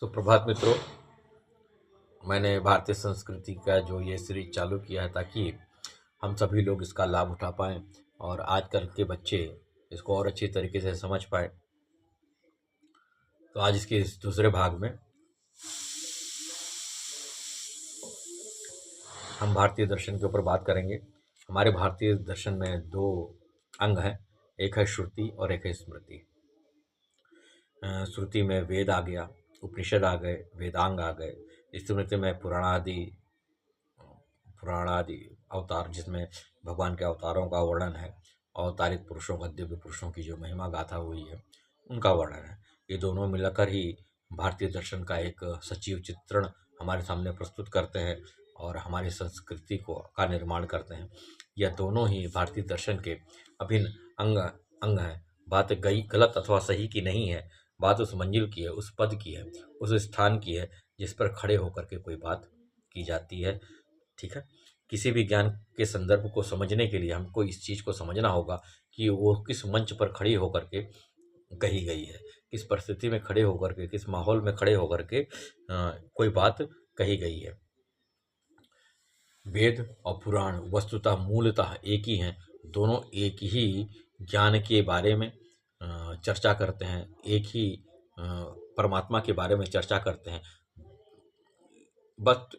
सुप्रभात मित्रों। मैंने भारतीय संस्कृति का जो ये सीरीज चालू किया है ताकि हम सभी लोग इसका लाभ उठा पाएँ और आजकल के बच्चे इसको और अच्छी तरीके से समझ पाए। तो आज इसके इस दूसरे भाग में हम भारतीय दर्शन के ऊपर बात करेंगे। हमारे भारतीय दर्शन में दो अंग हैं, एक है श्रुति और एक है स्मृति। श्रुति में वेद आ गया, उपनिषद आ गए, वेदांग आ गए। स्मृति में पुराणादि अवतार, जिसमें भगवान के अवतारों का वर्णन है, अवतारित पुरुषों का, दिव्य पुरुषों की जो महिमा गाथा हुई है उनका वर्णन है। ये दोनों मिलकर ही भारतीय दर्शन का एक सजीव चित्रण हमारे सामने प्रस्तुत करते हैं और हमारी संस्कृति का निर्माण करते हैं। यह दोनों ही भारतीय दर्शन के अभिन्न अंग हैं। बात गई गलत अथवा सही की नहीं है, बात उस मंजिल की है, उस पद की है, उस स्थान की है जिस पर खड़े होकर के कोई बात की जाती है। ठीक है। किसी भी ज्ञान के संदर्भ को समझने के लिए हमको इस चीज़ को समझना होगा कि वो किस मंच पर खड़ी होकर के कही गई है, किस परिस्थिति में खड़े होकर के, किस माहौल में खड़े होकर के कोई बात कही गई है। वेद और पुराण वस्तुतः मूलतः एक ही हैं। दोनों एक ही ज्ञान के बारे में चर्चा करते हैं, एक ही परमात्मा के बारे में चर्चा करते हैं। बस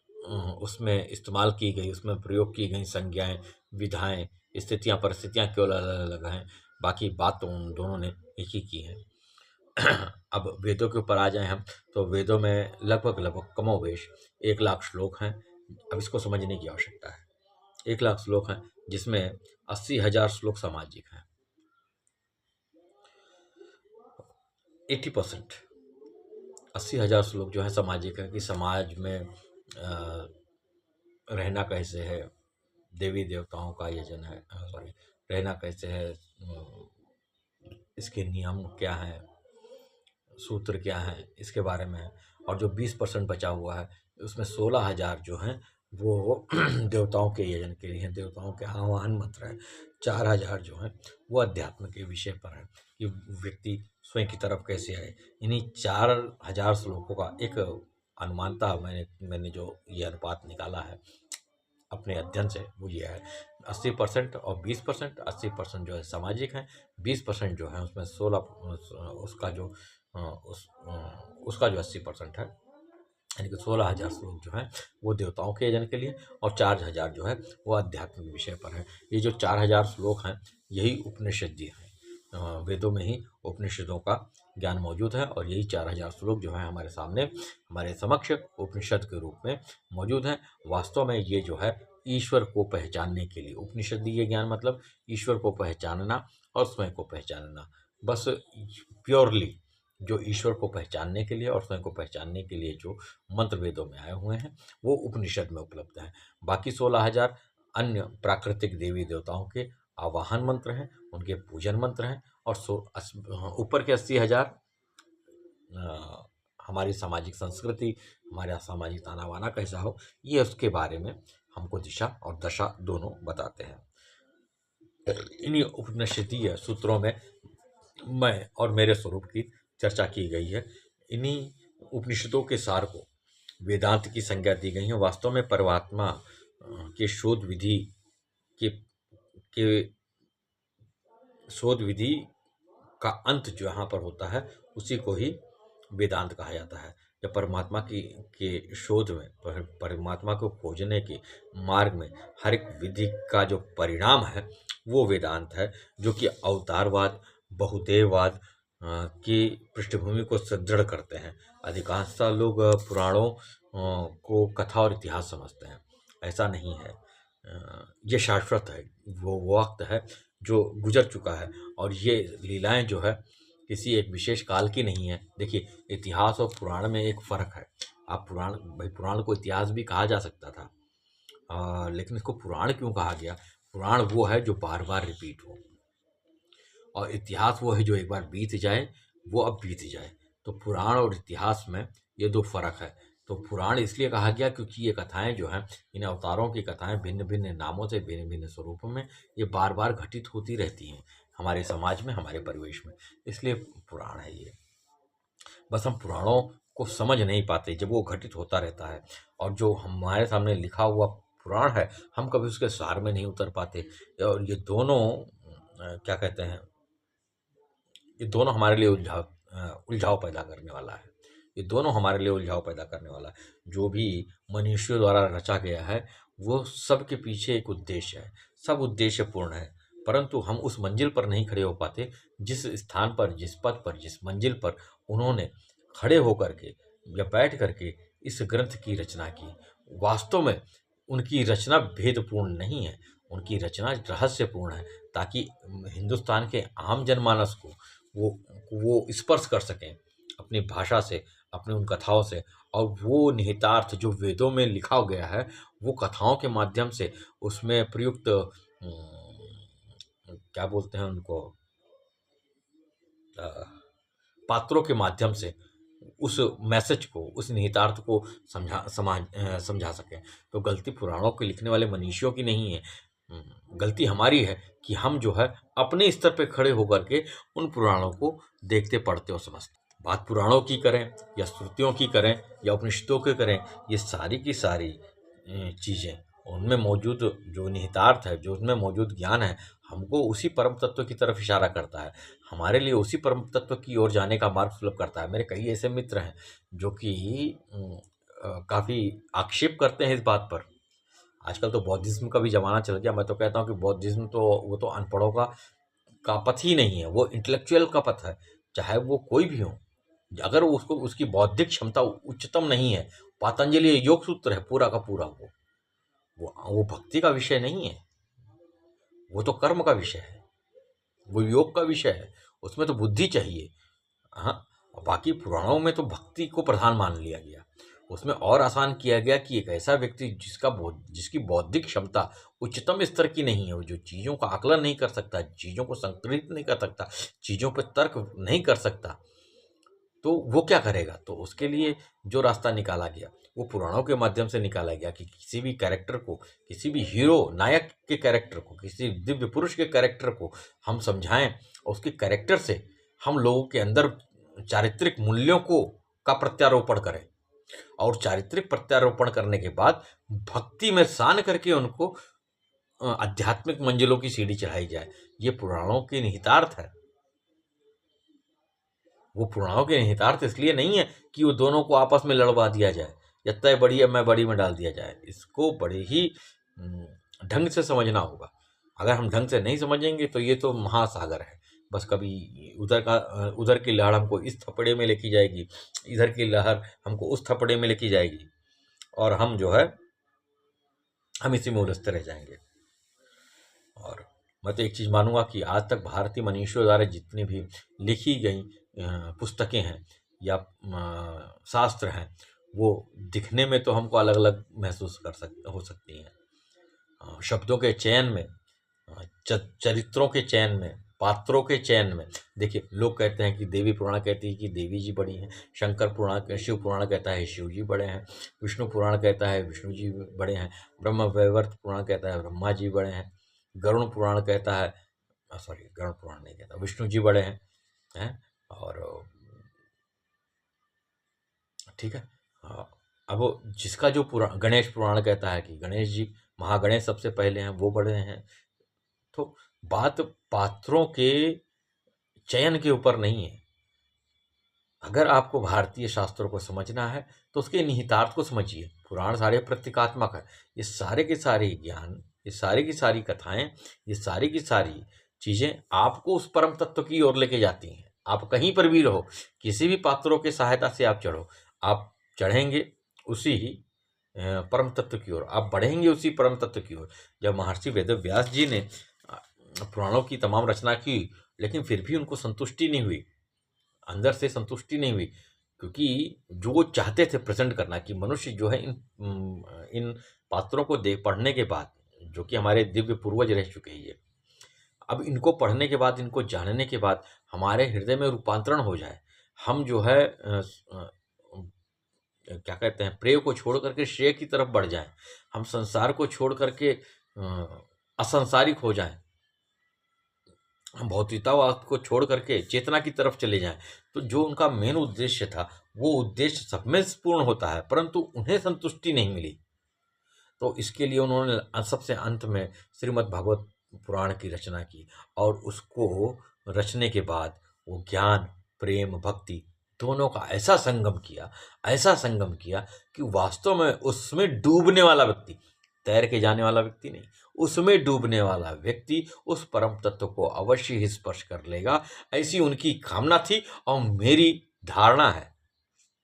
उसमें इस्तेमाल की गई, उसमें प्रयोग की गई संज्ञाएं, विधाएं, स्थितियां, परिस्थितियां केवल अलग अलग हैं, बाकी बात तो उन दोनों ने एक ही की है। अब वेदों के ऊपर आ जाएं हम, तो वेदों में लगभग कमोवेश 1 लाख श्लोक हैं। अब इसको समझने की आवश्यकता है। 1 लाख श्लोक हैं जिसमें 80,000 श्लोक सामाजिक हैं। 80%, 80,000 श्लोक जो है सामाजिक है, कि समाज में रहना कैसे है, देवी देवताओं का यजन है, रहना कैसे है, इसके नियम क्या हैं, सूत्र क्या हैं, इसके बारे में है। और जो 20% बचा हुआ है उसमें 16,000 जो हैं वो देवताओं के यजन के लिए हैं, देवताओं के आह्वान मंत्र हैं। 4,000 जो हैं वो अध्यात्म के विषय पर है, कि व्यक्ति स्वयं की तरफ कैसे आए। इन्हीं 4,000 श्लोकों का एक अनुमानता मैंने जो ये अनुपात निकाला है अपने अध्ययन से, वो ये है 80% और 20%। 80% जो है सामाजिक हैं, 20% जो है उसमें 16 उसका जो 80% है, यानी कि 16,000 श्लोक जो हैं वो देवताओं के यजन के लिए, और 4,000 जो है वो आध्यात्मिक विषय पर है। ये जो 4,000 श्लोक हैं यही उपनिषद हैं। वेदों में ही उपनिषदों का ज्ञान मौजूद है, और यही 4,000 श्लोक जो है हमारे सामने, हमारे समक्ष उपनिषद के रूप में मौजूद हैं। वास्तव में ये जो है ईश्वर को पहचानने के लिए, उपनिषदीय ज्ञान मतलब ईश्वर को पहचानना और स्वयं को पहचानना। बस प्योरली जो ईश्वर को पहचानने के लिए और स्वयं को पहचानने के लिए जो मंत्र वेदों में आए हुए हैं वो उपनिषद में उपलब्ध है। बाकी 16,000 अन्य प्राकृतिक देवी देवताओं के आवाहन मंत्र हैं, उनके पूजन मंत्र हैं, और ऊपर के 80,000 हमारी सामाजिक संस्कृति, हमारा सामाजिक ताना बाना कैसा हो, ये उसके बारे में हमको दिशा और दशा दोनों बताते हैं। इन्हीं उपनिषदीय सूत्रों में मैं और मेरे स्वरूप की चर्चा की गई है। इन्हीं उपनिषदों के सार को वेदांत की संज्ञा दी गई है। वास्तव में परमात्मा के शोध विधि के शोध विधि का अंत जहाँ पर होता है उसी को ही वेदांत कहा जाता है। जब परमात्मा के शोध में, परमात्मा को खोजने के मार्ग में हर एक विधि का जो परिणाम है वो वेदांत है, जो कि अवतारवाद, बहुदेववाद की पृष्ठभूमि को सुदृढ़ करते हैं। अधिकांशतः लोग पुराणों को कथा और इतिहास समझते हैं, ऐसा नहीं है। ये शाश्वत है, वो वक्त है जो गुजर चुका है, और ये लीलाएं जो है किसी एक विशेष काल की नहीं है। देखिए, इतिहास और पुराण में एक फ़र्क है। आप पुराण को इतिहास भी कहा जा सकता था, लेकिन इसको पुराण क्यों कहा गया? पुराण वो है जो बार बार रिपीट हो, और इतिहास वो है जो एक बार बीत जाए, वो अब बीत जाए। तो पुराण और इतिहास में ये 2 फर्क है। तो पुराण इसलिए कहा गया क्योंकि ये कथाएं जो हैं, इन अवतारों की कथाएं भिन्न भिन्न नामों से, भिन्न भिन्न स्वरूपों में ये बार बार घटित होती रहती हैं हमारे समाज में, हमारे परिवेश में, इसलिए पुराण है ये। बस हम पुराणों को समझ नहीं पाते जब वो घटित होता रहता है। और जो हमारे सामने लिखा हुआ पुराण है, हम कभी उसके सार में नहीं उतर पाते। और ये दोनों क्या कहते हैं, ये दोनों हमारे लिए उलझाव पैदा करने वाला है। ये दोनों हमारे लिए उलझाव पैदा करने वाला है। जो भी मनुष्यों द्वारा रचा गया है, वो सब के पीछे एक उद्देश्य है, सब उद्देश्य पूर्ण है, परंतु हम उस मंजिल पर नहीं खड़े हो पाते जिस स्थान पर, जिस पद पर, जिस मंजिल पर उन्होंने खड़े होकर के या बैठ करके इस ग्रंथ की रचना की। वास्तव में उनकी रचना भेदपूर्ण नहीं है, उनकी रचना रहस्यपूर्ण है, ताकि हिंदुस्तान के आम जनमानस को वो स्पर्श कर सकें अपनी भाषा से, अपनी उन कथाओं से। और वो निहितार्थ जो वेदों में लिखा गया है, वो कथाओं के माध्यम से उसमें प्रयुक्त क्या बोलते हैं उनको, पात्रों के माध्यम से उस मैसेज को, उस निहितार्थ को समझा सकें। तो गलती पुराणों के लिखने वाले मनीषियों की नहीं है, गलती हमारी है कि हम जो है अपने स्तर पे खड़े होकर के उन पुराणों को देखते, पढ़ते और समझते। बात पुराणों की करें या श्रुतियों की करें या उपनिषदों की करें, ये सारी की सारी चीज़ें, उनमें मौजूद जो निहितार्थ है, जो उनमें मौजूद ज्ञान है, हमको उसी परम तत्व की तरफ इशारा करता है, हमारे लिए उसी परम तत्व की ओर जाने का मार्ग सुलभ करता है। मेरे कई ऐसे मित्र हैं जो कि काफ़ी आक्षेप करते हैं इस बात पर। आजकल तो बौद्धिज्म का भी ज़माना चल गया। मैं तो कहता हूँ कि बौद्धिज्म तो वो तो अनपढ़ों का पथ ही नहीं है, वो इंटेलेक्चुअल का पथ है, चाहे वो कोई भी हो। अगर उसको उसकी बौद्धिक क्षमता उच्चतम नहीं है, पातंजलि योग सूत्र है पूरा का पूरा, वो भक्ति का विषय नहीं है, वो तो कर्म का विषय है, वो योग का विषय है, उसमें तो बुद्धि चाहिए। हाँ, बाकी पुराणों में तो भक्ति को प्रधान मान लिया गया, उसमें और आसान किया गया कि एक ऐसा व्यक्ति जिसकी बौद्धिक क्षमता उच्चतम स्तर की नहीं है, वो जो चीज़ों का आकलन नहीं कर सकता, चीज़ों को संकलित नहीं कर सकता, चीज़ों पर तर्क नहीं कर सकता, तो वो क्या करेगा। तो उसके लिए जो रास्ता निकाला गया वो पुराणों के माध्यम से निकाला गया कि किसी भी कैरेक्टर को, किसी भी हीरो नायक के कैरेक्टर को, किसी दिव्य पुरुष के कैरेक्टर को हम समझाएं और उसके कैरेक्टर से हम लोगों के अंदर चारित्रिक मूल्यों का प्रत्यारोपण करें, और चारित्रिक प्रत्यारोपण करने के बाद भक्ति में सान करके उनको आध्यात्मिक मंजिलों की सीढ़ी चढ़ाई जाए। ये पुराणों के निहितार्थ है। वो पुराणों के निहितार्थ इसलिए नहीं है कि वो दोनों को आपस में लड़वा दिया जाए या तय बड़ी है मैं बड़ी में डाल दिया जाए। इसको बड़े ही ढंग से समझना होगा। अगर हम ढंग से नहीं समझेंगे तो ये तो महासागर है, बस कभी उधर की लहर हमको इस थपड़े में लेके जाएगी, इधर की लहर हमको उस थपड़े में लेके जाएगी, और हम जो है हम इसी में उलझते रह जाएंगे। और मैं तो एक चीज़ मानूंगा कि आज तक भारतीय मनीषियों द्वारा जितनी भी लिखी गई पुस्तकें हैं या शास्त्र हैं, वो दिखने में तो हमको अलग अलग महसूस हो सकती हैं। शब्दों के चयन में, चरित्रों के चयन में, पात्रों के चयन में, देखिए लोग कहते हैं कि देवी पुराण कहती है कि देवी जी बड़ी हैं, शंकर पुराण, शिव पुराण कहता है शिव जी बड़े हैं, विष्णु पुराण कहता है विष्णु जी बड़े हैं, ब्रह्म वैवर्त पुराण कहता है ब्रह्मा जी बड़े हैं, गरुण पुराण कहता है, सॉरी गरुण पुराण नहीं कहता, विष्णु जी बड़े हैं। और ठीक है, अब जिसका जो पुराण, गणेश पुराण कहता है कि गणेश जी, महागणेश सबसे पहले हैं, वो बड़े हैं। तो बात पात्रों के चयन के ऊपर नहीं है। अगर आपको भारतीय शास्त्रों को समझना है तो उसके निहितार्थ को समझिए। पुराण सारे प्रतीकात्मक है, ये सारे के सारे ज्ञान, ये सारी की सारी कथाएं, ये सारी की सारी चीज़ें आपको उस परम तत्व की ओर लेके जाती हैं। आप कहीं पर भी रहो, किसी भी पात्रों की सहायता से आप चढ़ो, आप चढ़ेंगे उसी ही परम तत्व की ओर, आप बढ़ेंगे उसी परम तत्व की ओर। जब महर्षि वेदव्यास जी ने पुराणों की तमाम रचना की, लेकिन फिर भी उनको संतुष्टि नहीं हुई, अंदर से संतुष्टि नहीं हुई, क्योंकि जो वो चाहते थे प्रेजेंट करना कि मनुष्य जो है इन पात्रों को देख पढ़ने के बाद, जो कि हमारे दिव्य पूर्वज रह चुके हैं, ये अब इनको पढ़ने के बाद, इनको जानने के बाद हमारे हृदय में रूपांतरण हो जाए, हम जो है क्या कहते हैं, प्रेय को छोड़ करके श्रेय की तरफ बढ़ जाएं, हम संसार को छोड़ करके असंसारिक हो जाएं, हम भौतिकतावाद को छोड़ करके चेतना की तरफ चले जाएं। तो जो उनका मेन उद्देश्य था वो उद्देश्य सब में पूर्ण होता है, परंतु उन्हें संतुष्टि नहीं मिली। तो इसके लिए उन्होंने सबसे अंत में श्रीमद् भागवत पुराण की रचना की, और उसको रचने के बाद वो ज्ञान, प्रेम, भक्ति दोनों का ऐसा संगम किया, ऐसा संगम किया कि वास्तव में उसमें डूबने वाला व्यक्ति, तैर के जाने वाला व्यक्ति नहीं, उसमें डूबने वाला व्यक्ति उस परम तत्व को अवश्य ही स्पर्श कर लेगा। ऐसी उनकी कामना थी और मेरी धारणा है।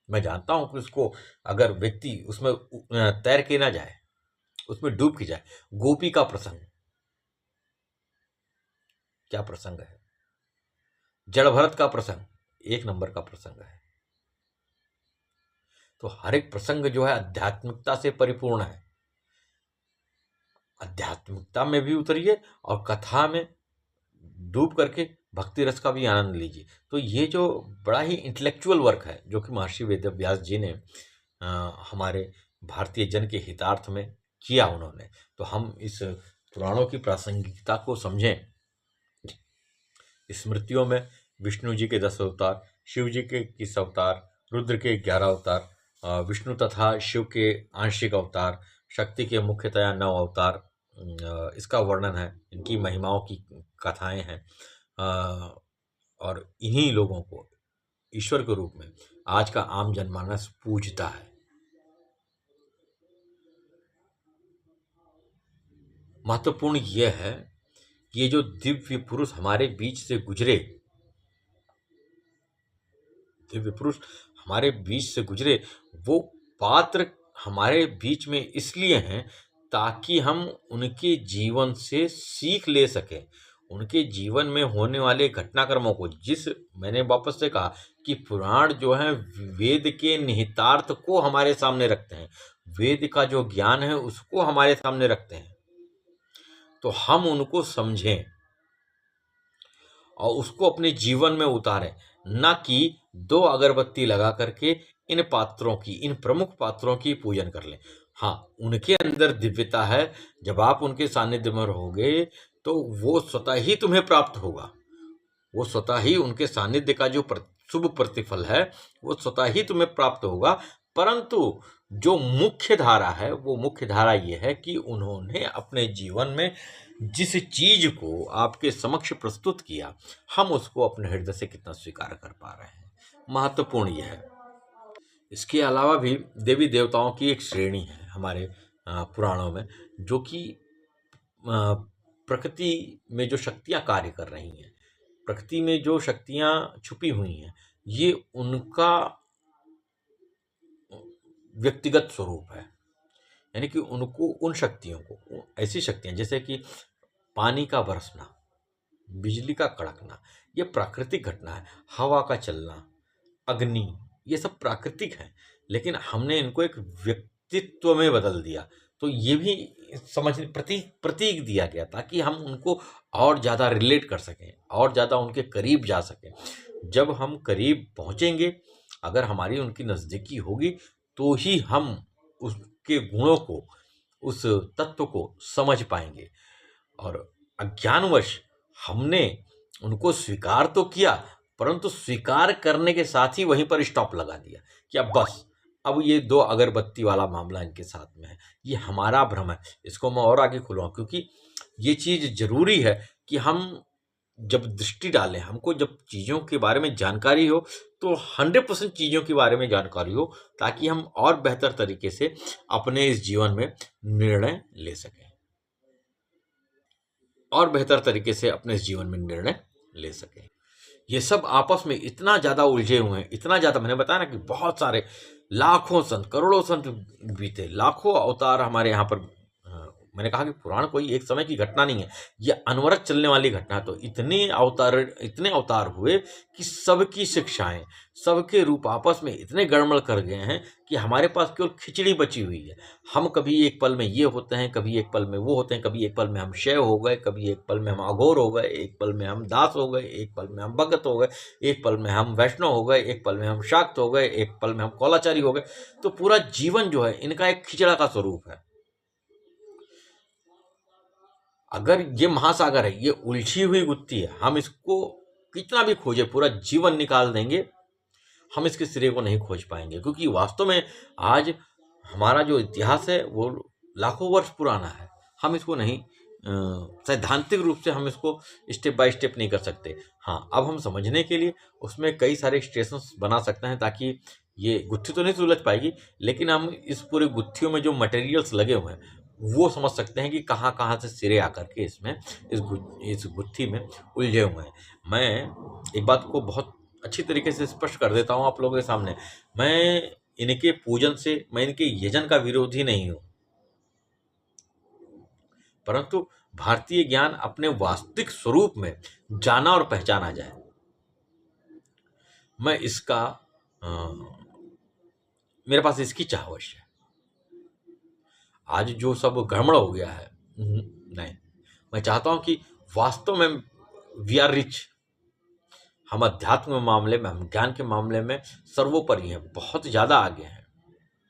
मैं जानता हूं कि उसको अगर व्यक्ति उसमें तैर के ना जाए, उसमें डूब के जाए। गोपी का प्रसंग, क्या प्रसंग है! जड़ भरत का प्रसंग एक नंबर का प्रसंग है। तो हर एक प्रसंग जो है आध्यात्मिकता से परिपूर्ण है। आध्यात्मिकता में भी उतरिए और कथा में डूब करके भक्ति रस का भी आनंद लीजिए। तो ये जो बड़ा ही इंटेलेक्चुअल वर्क है जो कि महर्षि वेदव्यास जी ने हमारे भारतीय जन के हितार्थ में किया उन्होंने, तो हम इस पुराणों की प्रासंगिकता को समझें। स्मृतियों में विष्णु जी के 10 अवतार, शिव जी के 21 अवतार, रुद्र के 11 अवतार, विष्णु तथा शिव के आंशिक अवतार, शक्ति के मुख्यतया 9 अवतार, इसका वर्णन है, इनकी महिमाओं की कथाएं हैं। और इन्हीं लोगों को ईश्वर के रूप में आज का आम जनमानस पूजता है। महत्वपूर्ण यह है कि ये जो दिव्य पुरुष हमारे बीच से गुजरे, दिव्य पुरुष हमारे बीच से गुजरे, वो पात्र हमारे बीच में इसलिए हैं ताकि हम उनके जीवन से सीख ले सकें, उनके जीवन में होने वाले घटनाक्रमों को। मैंने वापस से कहा कि पुराण जो है वेद के निहितार्थ को हमारे सामने रखते हैं, वेद का जो ज्ञान है उसको हमारे सामने रखते हैं, तो हम उनको समझें और उसको अपने जीवन में उतारें, न कि 2 अगरबत्ती लगा करके इन पात्रों की, इन प्रमुख पात्रों की पूजन कर लें। हाँ, उनके अंदर दिव्यता है, जब आप उनके सानिध्य में रहोगे तो वो स्वतः ही तुम्हें प्राप्त होगा, वो स्वतः ही उनके सानिध्य का जो शुभ प्रतिफल है वो स्वतः ही तुम्हें प्राप्त होगा। परंतु जो मुख्य धारा है, वो मुख्य धारा ये है कि उन्होंने अपने जीवन में जिस चीज को आपके समक्ष प्रस्तुत किया, हम उसको अपने हृदय से कितना स्वीकार कर पा रहे हैं, महत्वपूर्ण यह है। इसके अलावा भी देवी देवताओं की एक श्रेणी है हमारे पुराणों में, जो कि प्रकृति में जो शक्तियां कार्य कर रही हैं, प्रकृति में जो शक्तियां छुपी हुई हैं, ये उनका व्यक्तिगत स्वरूप है। यानी कि उनको, उन शक्तियों को, ऐसी शक्तियां जैसे कि पानी का बरसना, बिजली का कड़कना, ये प्राकृतिक घटना है। हवा का चलना, अग्नि, ये सब प्राकृतिक है, लेकिन हमने इनको एक व्यक्तित्व में बदल दिया। तो ये भी समझ, प्रतीक दिया गया ताकि हम उनको और ज़्यादा रिलेट कर सकें, और ज़्यादा उनके करीब जा सकें। जब हम करीब पहुँचेंगे, अगर हमारी उनकी नज़दीकी होगी, तो ही हम उसके गुणों को, उस तत्व को समझ पाएंगे। और अज्ञानवश हमने उनको स्वीकार तो किया, परंतु स्वीकार करने के साथ ही वहीं पर स्टॉप लगा दिया कि अब बस, अब ये 2 अगरबत्ती वाला मामला इनके साथ में है। ये हमारा भ्रम है, इसको मैं और आगे खुलवाऊं, क्योंकि ये चीज जरूरी है कि हम जब दृष्टि डालें, हमको जब चीज़ों के बारे में जानकारी हो तो 100% चीज़ों के बारे में जानकारी हो, ताकि हम और बेहतर तरीके से अपने इस जीवन में निर्णय ले सकें, और बेहतर तरीके से अपने इस जीवन में निर्णय ले सकें। ये सब आपस में इतना ज़्यादा उलझे हुए हैं, इतना ज़्यादा, मैंने बताया ना कि बहुत सारे लाखों संत, करोड़ों संत बीते, लाखों अवतार हमारे यहाँ पर। मैंने कहा कि पुराण कोई एक समय की घटना नहीं है, ये अनवरत चलने वाली घटना है। तो इतने अवतार हुए कि सबकी शिक्षाएं, सबके रूप आपस में इतने गड़बड़ कर गए हैं कि हमारे पास केवल खिचड़ी बची हुई है। हम कभी एक पल में ये होते हैं, कभी एक पल में वो होते हैं, कभी एक पल में हम शैव हो गए, कभी एक पल में हम अघोर हो गए, एक पल में हम दास हो गए, एक पल में हम भगत हो गए, एक पल में हम वैष्णव हो गए, एक पल में हम शाक्त हो गए, एक पल में हम कौलाचारी हो गए। तो पूरा जीवन जो है इनका एक खिचड़ा का स्वरूप है। अगर ये महासागर है, ये उलझी हुई गुत्थी है, हम इसको कितना भी खोजे, पूरा जीवन निकाल देंगे, हम इसके सिरे को नहीं खोज पाएंगे, क्योंकि वास्तव में आज हमारा जो इतिहास है वो लाखों वर्ष पुराना है। हम इसको नहीं सैद्धांतिक रूप से हम इसको स्टेप बाय स्टेप नहीं कर सकते। हाँ, अब हम समझने के लिए उसमें कई सारे स्टेशंस बना सकते हैं, ताकि ये गुत्थी तो नहीं सुलझ पाएगी, लेकिन हम इस पूरे गुत्थियों में जो मटेरियल्स लगे हुए हैं वो समझ सकते हैं कि कहाँ कहाँ से सिरे आकर के इसमें इस गुत्थी में उलझे हुए हैं। मैं एक बात को बहुत अच्छी तरीके से स्पष्ट कर देता हूँ आप लोगों के सामने। मैं इनके पूजन से, मैं इनके यजन का विरोधी नहीं हूँ, परंतु भारतीय ज्ञान अपने वास्तविक स्वरूप में जाना और पहचाना जाए, मैं इसका मेरे पास इसकी चाहवश है। आज जो सब गड़बड़ हो गया है, नहीं, मैं चाहता हूं कि वास्तव में वी आर रिच। हम अध्यात्म मामले में, हम ज्ञान के मामले में सर्वोपरि हैं, बहुत ज़्यादा आगे हैं,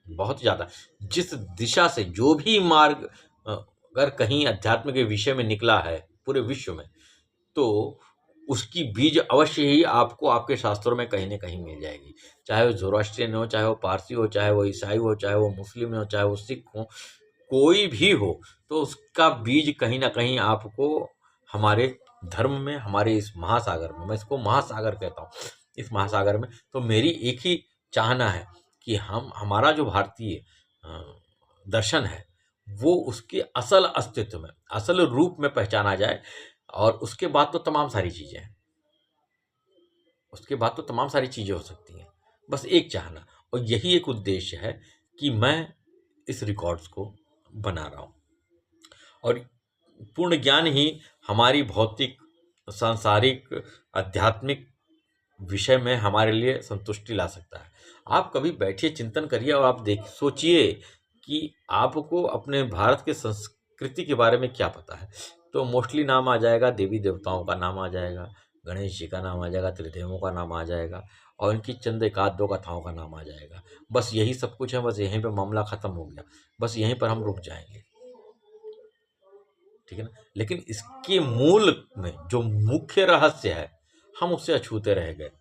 बहुत ज़्यादा। जिस दिशा से जो भी मार्ग अगर कहीं अध्यात्म के विषय में निकला है पूरे विश्व में, तो उसकी बीज अवश्य ही आपको आपके शास्त्रों में कहीं न कहीं मिल जाएगी। चाहे वो ज़ोरास्ट्रियन हो, चाहे वो पारसी हो, चाहे वो ईसाई हो, चाहे वो मुस्लिम हो, चाहे वो सिख हो, कोई भी हो, तो उसका बीज कहीं न कहीं आपको हमारे धर्म में, हमारे इस महासागर में, मैं इसको महासागर कहता हूँ, इस महासागर में, तो मेरी एक ही चाहना है कि हमारा जो भारतीय दर्शन है वो उसके असल अस्तित्व में, असल रूप में पहचाना जाए। और उसके बाद तो तमाम सारी चीज़ें हैं, उसके बाद तो तमाम सारी चीज़ें हो सकती हैं। बस एक चाहना, और यही एक उद्देश्य है कि मैं इस रिकॉर्ड्स को बना रहा हूँ। और पूर्ण ज्ञान ही हमारी भौतिक, सांसारिक, आध्यात्मिक विषय में हमारे लिए संतुष्टि ला सकता है। आप कभी बैठिए, चिंतन करिए, और आप सोचिए कि आपको अपने भारत के संस्कृति के बारे में क्या पता है। तो मोस्टली नाम आ जाएगा देवी देवताओं का, नाम आ जाएगा गणेश जी का, नाम आ जाएगा त्रिदेवों का, नाम आ जाएगा, और इनकी चंद एक आध दो कथाओं का नाम आ जाएगा। बस यही सब कुछ है, बस यहीं पे मामला ख़त्म हो गया, बस यहीं पर हम रुक जाएंगे, ठीक है ना। लेकिन इसके मूल में जो मुख्य रहस्य है, हम उससे अछूते रह गए।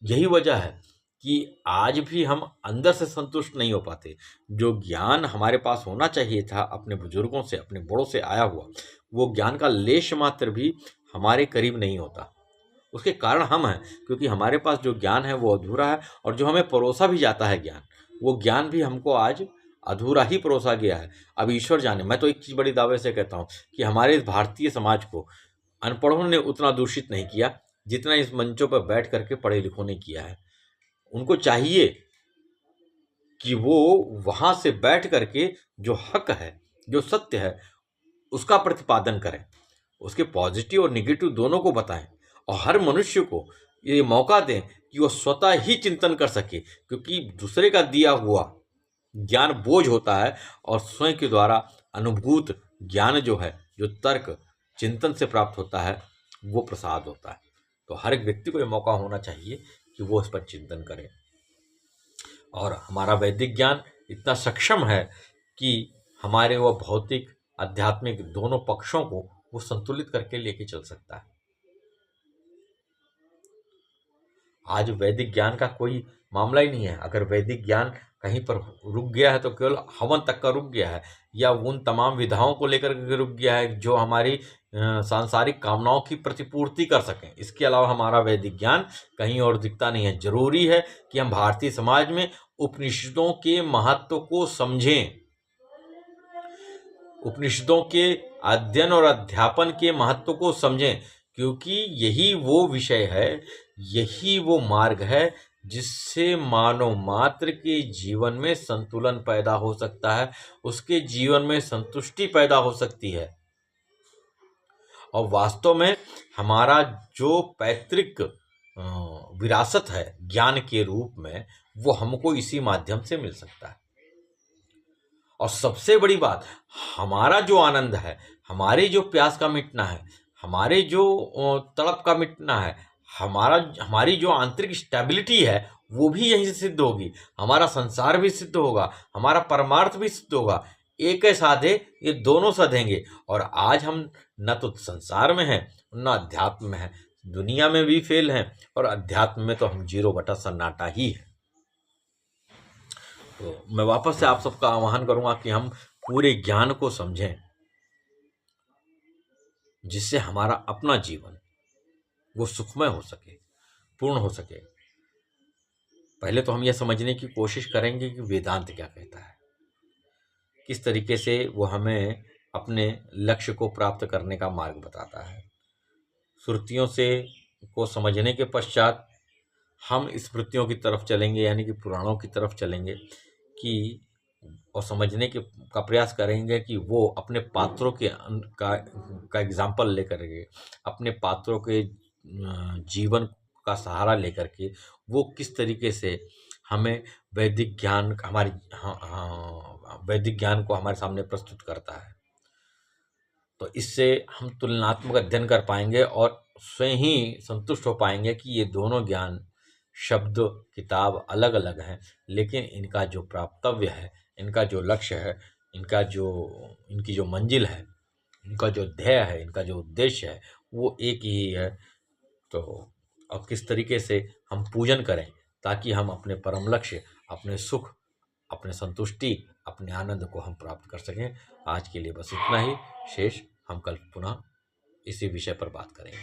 यही वजह है कि आज भी हम अंदर से संतुष्ट नहीं हो पाते। जो ज्ञान हमारे पास होना चाहिए था अपने बुजुर्गों से, अपने बड़ों से आया हुआ, वो ज्ञान का लेश मात्र भी हमारे करीब नहीं होता। उसके कारण हम हैं, क्योंकि हमारे पास जो ज्ञान है वो अधूरा है, और जो हमें परोसा भी जाता है ज्ञान, वो ज्ञान भी हमको आज अधूरा ही परोसा गया है। अब ईश्वर जाने, मैं तो एक चीज़ बड़ी दावे से कहता हूँ कि हमारे भारतीय समाज को अनपढ़ों ने उतना दूषित नहीं किया जितना इस मंचों पर बैठ करके पढ़े लिखों ने किया है। उनको चाहिए कि वो वहाँ से बैठ करके जो हक है, जो सत्य है, उसका प्रतिपादन करें, उसके पॉजिटिव और निगेटिव दोनों को बताएं, और हर मनुष्य को ये मौका दें कि वो स्वतः ही चिंतन कर सके, क्योंकि दूसरे का दिया हुआ ज्ञान बोझ होता है, और स्वयं के द्वारा अनुभूत ज्ञान जो है, जो तर्क चिंतन से प्राप्त होता है, वो प्रसाद होता है। तो हर एक व्यक्ति को ये मौका होना चाहिए कि वो इस पर चिंतन करे। और हमारा वैदिक ज्ञान इतना सक्षम है कि हमारे वो भौतिक, आध्यात्मिक दोनों पक्षों को वो संतुलित करके लेके चल सकता है। आज वैदिक ज्ञान का कोई मामला ही नहीं है। अगर वैदिक ज्ञान कहीं पर रुक गया है तो केवल हवन तक का रुक गया है, या उन तमाम विधाओं को लेकर के रुक गया है जो हमारी सांसारिक कामनाओं की प्रतिपूर्ति कर सकें। इसके अलावा हमारा वैदिक ज्ञान कहीं और दिखता नहीं है। जरूरी है कि हम भारतीय समाज में उपनिषदों के महत्व को समझें, उपनिषदों के अध्ययन और अध्यापन के महत्व को समझें, क्योंकि यही वो विषय है, यही वो मार्ग है जिससे मानव मात्र के जीवन में संतुलन पैदा हो सकता है, उसके जीवन में संतुष्टि पैदा हो सकती है। और वास्तव में हमारा जो पैतृक विरासत है ज्ञान के रूप में, वो हमको इसी माध्यम से मिल सकता है। और सबसे बड़ी बात, हमारा जो आनंद है, हमारी जो प्यास का मिटना है, हमारे जो तड़प का मिटना है, हमारी जो आंतरिक स्टेबिलिटी है, वो भी यहीं से सिद्ध होगी। हमारा संसार भी सिद्ध होगा, हमारा परमार्थ भी सिद्ध होगा। एक है साधे, ये दोनों सधेंगे। और आज हम न तो संसार में हैं, न अध्यात्म में हैं। दुनिया में भी फेल हैं और अध्यात्म में तो हम 0/सन्नाटा ही है। तो मैं वापस से आप सबका आह्वान करूंगा कि हम पूरे ज्ञान को समझें, जिससे हमारा अपना जीवन वो सुखमय हो सके, पूर्ण हो सके। पहले तो हम यह समझने की कोशिश करेंगे कि वेदांत क्या कहता है, किस तरीके से वो हमें अपने लक्ष्य को प्राप्त करने का मार्ग बताता है। श्रुतियों से को समझने के पश्चात हम स्मृतियों की तरफ चलेंगे, यानी कि पुराणों की तरफ चलेंगे कि और समझने के का प्रयास करेंगे कि वो अपने पात्रों के का एग्जाम्पल लेकर के, अपने पात्रों के जीवन का सहारा लेकर के वो किस तरीके से हमें वैदिक ज्ञान हमारी वैदिक ज्ञान को हमारे सामने प्रस्तुत करता है। तो इससे हम तुलनात्मक अध्ययन कर पाएंगे और स्वयं ही संतुष्ट हो पाएंगे कि ये दोनों ज्ञान शब्द किताब अलग अलग हैं, लेकिन इनका जो प्राप्तव्य है, इनका जो लक्ष्य है, इनकी जो मंजिल है, इनका जो ध्येय है, इनका जो उद्देश्य है, वो एक ही है। तो अब किस तरीके से हम पूजन करें ताकि हम अपने परम लक्ष्य, अपने सुख, अपने संतुष्टि, अपने आनंद को हम प्राप्त कर सकें। आज के लिए बस इतना ही। शेष हम कल पुनः इसी विषय पर बात करेंगे।